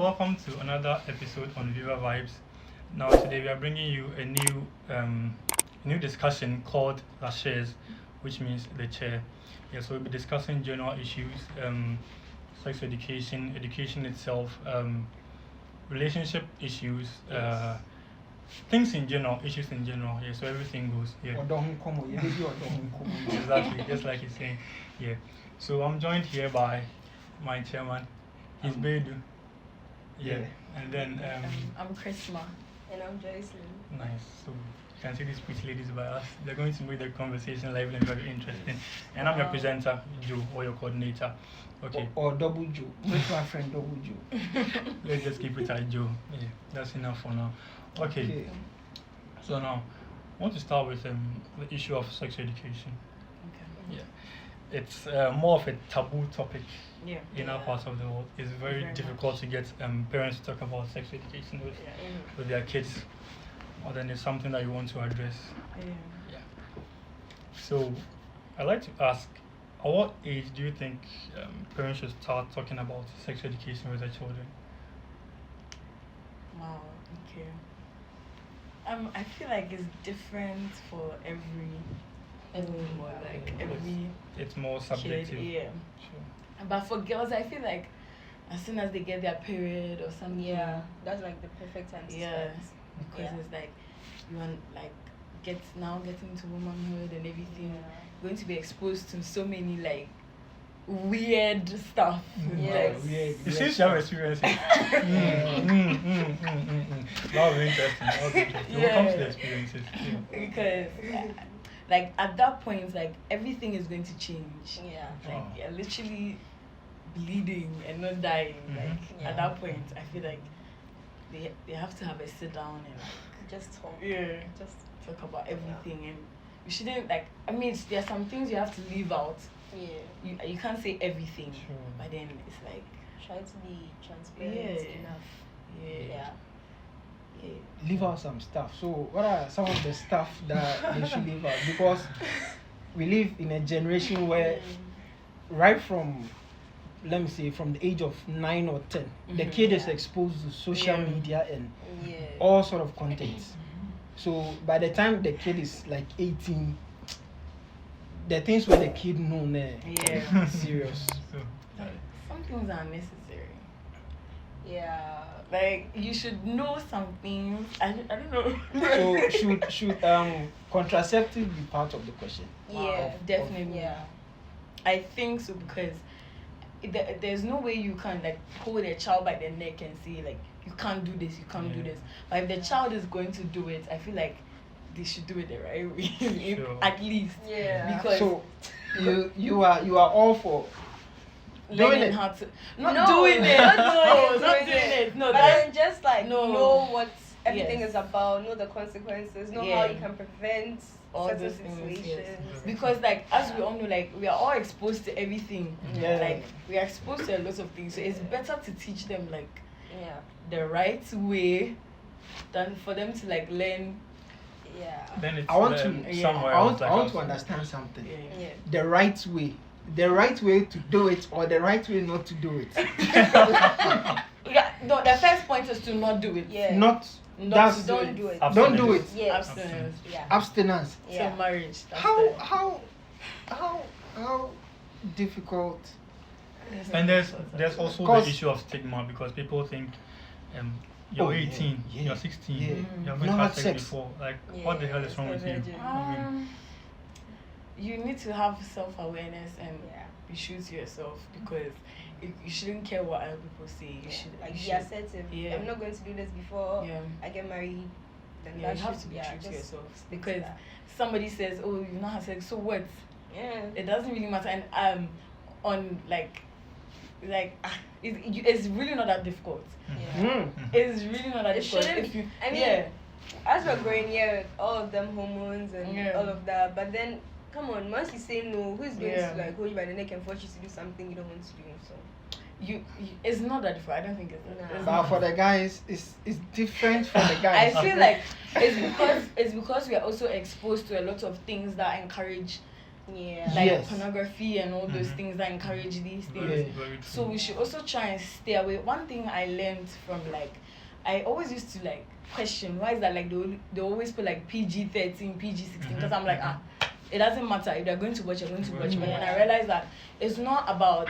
welcome to another episode on Viva Vibes. Now, today we are bringing you a new discussion called La Chaise, which means the chair. Yeah, so we'll be discussing general issues, sex education, education itself, relationship issues, things in general, issues in general. Yeah, so everything goes. Yeah, exactly, just like you're saying. Yeah. So I'm joined here by my chairman. He's Bedu. Yeah. And then I'm Chrisma. And I'm Joycelyn. nice. So you can see these pretty ladies by us. They're going to make the conversation lively and very interesting. And I'm your presenter, Joe, or your coordinator. Okay. Or Double Joe. With my friend Double Joe. Let's just keep it at Joe. Yeah, that's enough for now. Okay. So now, I want to start with the issue of sex education. Okay. Yeah. It's more of a taboo topic Yeah. in our parts of the world. It's very difficult to get parents to talk about sex education with their kids. Or then it's something that you want to address. Yeah. So, I'd like to ask, at what age do you think parents should start talking about sex education with their children? Wow. Okay. I feel like it's different for everyone, like every It's more kid. subjective. Yeah. Sure. But for girls, I feel like as soon as they get their period or something. Yeah, that's like the perfect time to Yeah. start. Because it's like you want like getting into womanhood and everything. Going to be exposed to so many like weird stuff. Yes. You seem to have experiences. That was interesting. What comes to the experiences? Yeah. Because like at that point, like everything is going to change. Yeah. Wow. Like you're literally bleeding and not dying. Like Yeah. at that point, I feel like they have to have a sit down and like Just talk. just talk about everything. And you shouldn't like. I mean, there are some things you have to leave out. Yeah. You can't say everything, Sure. but then it's like Try to be transparent Yeah. enough. yeah. Leave out some stuff. So what are some of the stuff that they should leave out? Because we live in a generation where right from, let me say, from the age of 9 or 10, the Mhm. kid is Yeah. exposed to social Yeah. media and Yeah. all sort of content. So by the time the kid is like 18, the things where the kid know Yeah. serious. So, Like, some things are necessary. Yeah. Like you should know some things. I don't know. So should contraceptive be part of the question? Yeah. Definitely. Yeah. I think so because there's no way you can like hold a child by the neck and say like you can't do this, you can't do Yeah. this. But if the child is going to do it, I feel like they should do it the right way, Sure. at least. Yeah. Because So you are all for doing learning it. how to No, not doing it, not no, doing not it. doing it. No, But that's then just like No. know what everything Yes. is about, know the consequences, know how Yeah. you can prevent all certain those things. Yes. situations. Because like as we all know, like we are all exposed to everything. Yeah. Like we are exposed to a lot of things. So it's better to teach them like Yeah. the right way than for them to like learn. Yeah. then it's I want to- somewhere I else. want, like I want us. to understand something. Yeah. Yeah. The right way. The right way to do it or the right way not to do it. Yeah. No, the first point is to not do it. Yeah. Not Not that's to Don't do it. don't do it. Yeah. Abstinence. Yeah. Abstinence. Yeah. So marriage. That's How difficult And there's also Cause- the issue of stigma because people think you're Oh, yeah, 18, yeah, you're 16, yeah. you're You going to never have had sex sex. before. Like, what the hell is wrong with you? You need to have self-awareness and Yeah. you choose yourself because you shouldn't care what other people say. You should Like you be should- assertive. Yeah. I'm not going to do this before Yeah. I get married. Then Yeah, that you have should- to be yeah, true to just yourself stick to because that. somebody says, "Oh, you've not had sex," so what? Yeah. It doesn't really matter. And on it's really not that difficult. Mm-hmm. Yeah. It's really not that It difficult. shouldn't- If you, I mean, yeah, As we're growing, yeah, all of them hormones and Yeah. all of that. But then, come on, once you say no, who's going Yeah. to like hold you by the neck and force you to do something you don't want to do? So you it's not that difficult. I don't think it's that. Nah. It's but not. for the guys it's different for the I guys. feel like it's because we are also exposed to a lot of things that encourage Yeah. like Yes. pornography and all those Mhm. things that encourage these things. Very, Yeah. very true. So we should also try and stay away. One thing I learned from like, I always used to like question why is that like they always put like PG-13, PG-16 because I'm like it doesn't matter if they're going to watch, you're going to watch. But then I realized that it's not about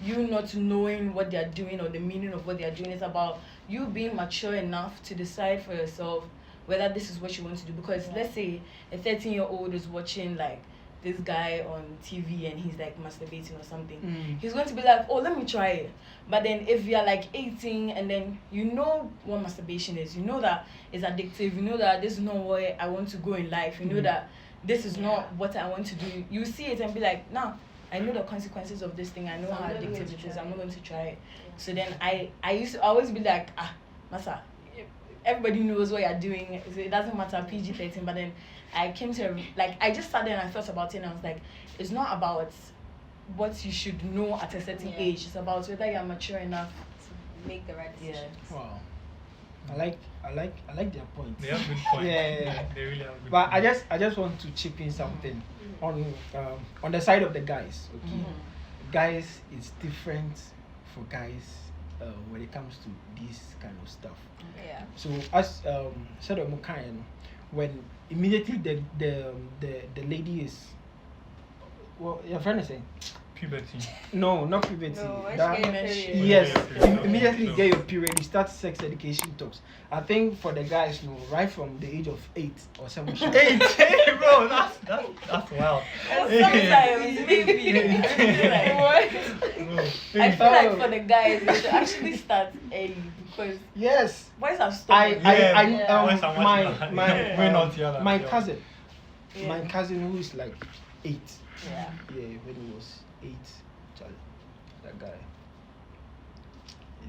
you not knowing what they're doing or the meaning of what they're doing. It's about you being mature enough to decide for yourself whether this is what you want to do. Because let's say a 13-year-old is watching like this guy on TV and he's like masturbating or something. He's going to be like, oh, let me try it. But then if you're like 18 and then you know what masturbation is, you know that it's addictive, you know that this is not where I want to go in life, you know that this is not what I want to do, you see it and be like, nah, I know the consequences of this thing, I know So how I'm not going addictive to it is, try I'm not it. going to try it. So then I used to always be like, massa, everybody knows what you're doing, so it doesn't matter, PG-13. But then I came to like, I just sat there and I thought about it and I was like, it's not about what you should know at a certain age, it's about whether you're mature enough To make the right decision. Wow. I like their point. They have good points. Yeah. They really have good But points. I just want to chip in something on the side of the guys. Okay, guys, it's different for guys when it comes to this kind of stuff. Yeah. So as said when immediately the lady is, well, your friend is saying Puberty. no, not puberty. No, when That- she get your period. yes, When you get your period. immediately you So- get your period, you start sex education talks. I think for the guys, no, right from the age of 8 or 7. Hey, bro, that's wild. sometimes maybe like, Bro, I feel like for the guys they should actually start early because Yes. boys have I stopped. Boys are much my way naughtier than my girls. cousin, Yeah. my cousin who is like 8. Yeah. Yeah, when he was 8, Charlie, that guy.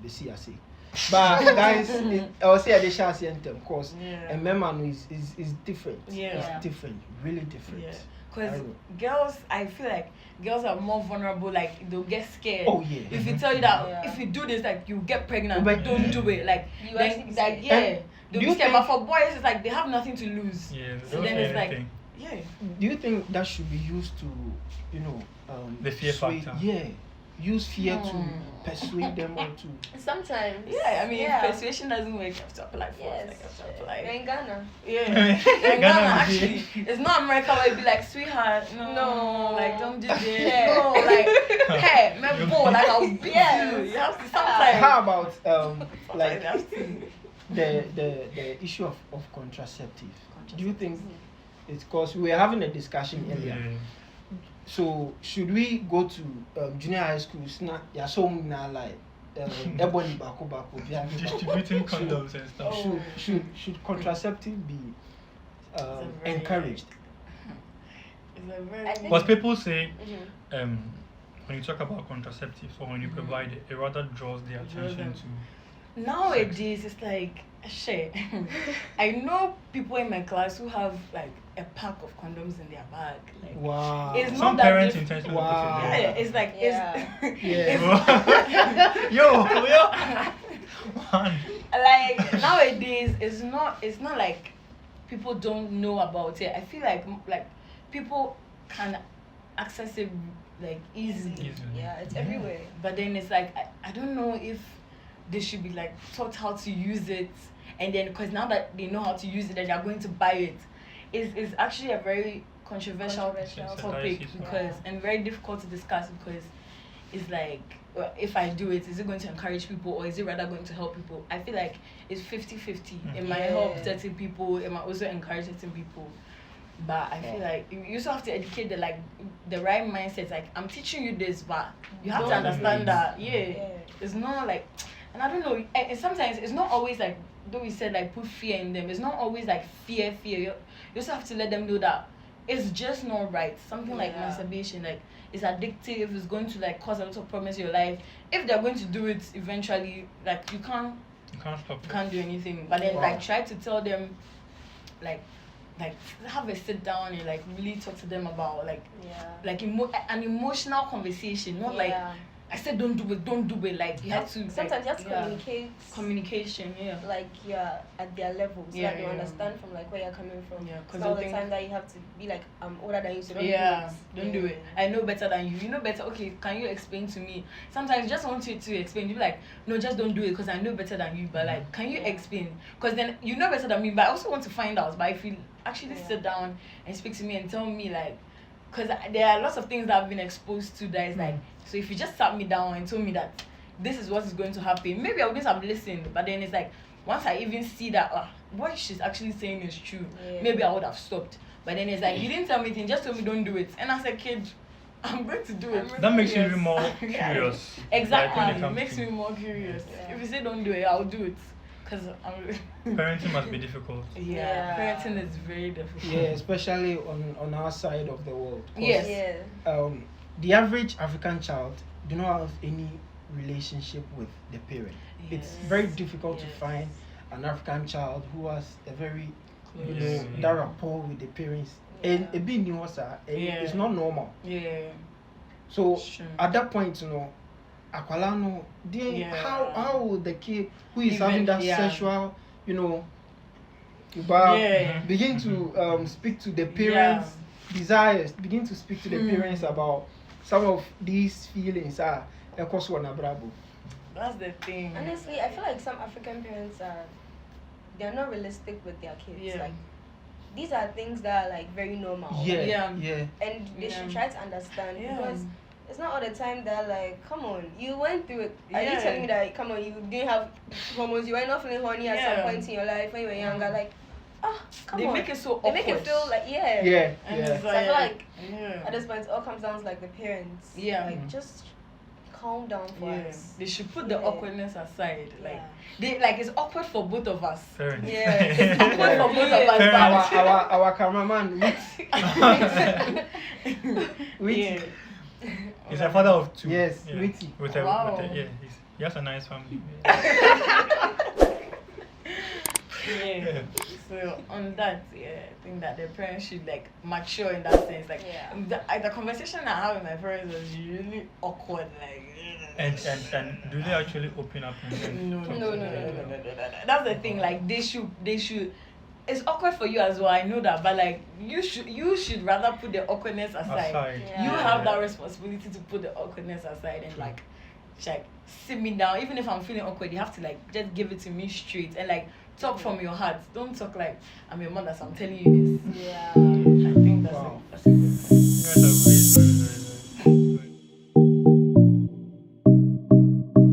The CRC. But guys, I was say they shall see of course. Yeah. And man is different. Yeah. It's different, really different. Yeah. I Because know. girls, I feel like girls are more vulnerable. Like they'll get scared. Oh, yeah. If you tell you that Yeah. if you do this, like you get pregnant, But- don't do it. Like You then, actually like say- yeah, And they'll do be you scared. But think- for boys, it's like they have nothing to lose. Yeah, So don't then say it's like anything. yeah. Do you think that should be used to, The fear sway- factor. Yeah, use fear to No. persuade them or to. Sometimes. Yeah, I mean, yeah. if persuasion doesn't work, you have to apply force. Yes. Like, you have to You're apply. in Ghana. Yeah. Ghana In Ghana, is actually, it's not America where you be like, sweetheart, no, No. like don't do this. Yeah. No, like, hey, man, boy, like I'll beat you. You have to sometimes. How about Like, like the issue of contraceptive? Do you think it's because we were having a discussion earlier? Yeah. So should we go to junior high schools now? Yeah, so now like everybody back. Distributing condoms and stuff. Oh. Should contraceptive be It's a very- encouraged? It's a very. I think- Because people say Mhm. when you talk about contraceptives or when you provide it, it rather draws their Draws attention them. to. Nowadays, it's like shit. I know people in my class who have like a pack of condoms in their bag. Like, Wow. It's Some not that parents diff- intentionally Wow. put yeah, it there. it's like Yeah. it's Yeah. yo. Man. like nowadays it's not like people don't know about it. I feel like people can access it like easily. Easily. Yeah, it's everywhere. But then it's like I don't know if they should be like taught how to use it, and then because now that they know how to use it, then they're going to buy it. It's actually a very controversial Controversial. topic It's a because and very difficult to discuss because it's like well, if I do it, is it going to encourage people or is it rather going to help people? I feel like it's 50-50. It might help Yeah. certain people, it might also encourage certain people. But I feel like you also have to educate the right mindset. Like I'm teaching you this, but you have to Don't understand do it. that Yeah. it's not like, and I don't know. And sometimes it's not always like though we said like put fear in them. It's not always like fear. You also have to let them know that it's just not right. Something like Yeah. masturbation, like it's addictive. It's going to like cause a lot of problems in your life. If they're going to do it eventually, like you can't Stop it. do anything. But then Wow. like try to tell them, like have a sit down and like really talk to them about like Yeah. an emotional conversation, not like Yeah. I said don't do it. Like you have to. Sometimes you have to yeah. communicate. Communication, yeah. Like you're at their level, so Yeah, that they yeah. understand from like where you're coming from. Yeah, It's 'cause not all they'll the think- time that you have to be like I'm older than you, so don't Yeah, do it. don't do it. I know better than you. You know better. Okay, can you explain to me? Sometimes you just want you to explain. You be like, no, just don't do it because I know better than you. But like, can you Yeah. explain? Because then you know better than me. But I also want to find out. But if you actually Yeah. sit down and speak to me and tell me like, because there are lots of things that I've been exposed to that is like, so if you just sat me down and told me that this is what is going to happen, maybe I wouldn't have listened. But then it's like, once I even see that what she's actually saying is true, Yeah. maybe I would have stopped. But then it's like, you didn't tell me anything, just told me don't do it. And as a kid, I'm going to do it. That makes you Yes. even more Yeah. curious. Exactly. Like, when it It comes makes to- me more curious. Yeah. If you say don't do it, I'll do it. Because Parenting must be difficult. yeah, Yeah. parenting is very difficult. Yeah, especially on our side of the world. 'Cause, Yes. Yeah. The average African child do not have any relationship with the parent. It's Yes. very difficult to Yes. find an African child who has a very you Close. know Yeah. that rapport with the parents. And a bit nuancer, Yeah. it's not normal. Yeah. So Sure. at that point, Akwala no, Yeah. how will the kid who is Even- having that yeah. sexual, Yeah. begin to speak to the parents' desires, begin to speak to the parents about some of these feelings. That's That's the thing. Honestly, I feel like some African parents they're not realistic with their kids. Yeah. Like these are things that are like very normal. Yeah, Yeah. yeah. And they should try to understand Yeah. because it's not all the time that like, come on, you went through it. Are you Yeah. telling me that come on, you didn't have hormones, you were not feeling horny at Yeah. some point in your life when you were younger? Like, come They on. make it so They awkward. make it feel like Yeah, And yeah. it's So I feel like yeah. at this point it all comes down to like the parents. Yeah. Like just calm down for Yeah. us. They should put the Yeah. awkwardness aside. Like Yeah. they like it's awkward for both of us. Parents. Yeah. It's awkward for both of us. Parents. But Our cameraman, yeah. He's a father of two. Yes, yeah. Witty. With a, Wow. yeah, he has a nice family. Yeah. So on that, yeah, I think that the parents should like mature in that sense. Like Yeah. the conversation I have with my parents was really awkward. Like And do they actually open up and no, talk no, to no, no, you? no, no, no, no. That's the thing. Like they should. It's awkward for you as well. I know that, but like you should rather put the awkwardness aside. Yeah. You have that responsibility to put the awkwardness aside and like sit me down. Even if I'm feeling awkward, you have to like just give it to me straight and like talk from your heart. Don't talk like I'm your mother, so I'm telling you this. Yeah. I think that's Wow. that's a good point.